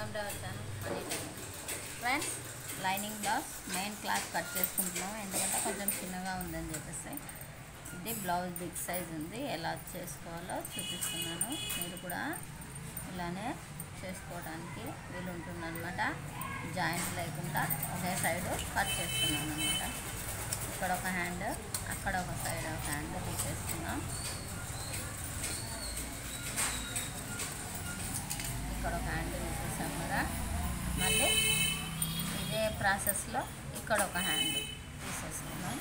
Welcome to our channel money time. Friends, lining blouse main cloth cut చేసుకుంటున్నాం, ఎందుకంటే కొంచెం చిన్నగా ఉందని చెప్పేసి. ఇది బ్లౌజ్ బిగ్ సైజ్ ఉంది, ఎలా చేసుకోవాలో చూపిస్తున్నాను. మీరు కూడా ఇలానే చేసుకోవడానికి వీలు ఉంటుంది అనమాట. జాయింట్ లేకుండా ఒకే సైడు కట్ చేస్తున్నాను అనమాట. ఇక్కడ ఒక హ్యాండ్, అక్కడ ఒక సైడ్ ఒక హ్యాండ్ తీసేస్తున్నాం. ఇక్కడ ఒక హ్యాండ్ తీసేసాం కదా, మళ్ళీ ఇదే ప్రాసెస్లో ఇక్కడ ఒక హ్యాండ్ తీసేసుకున్నాం.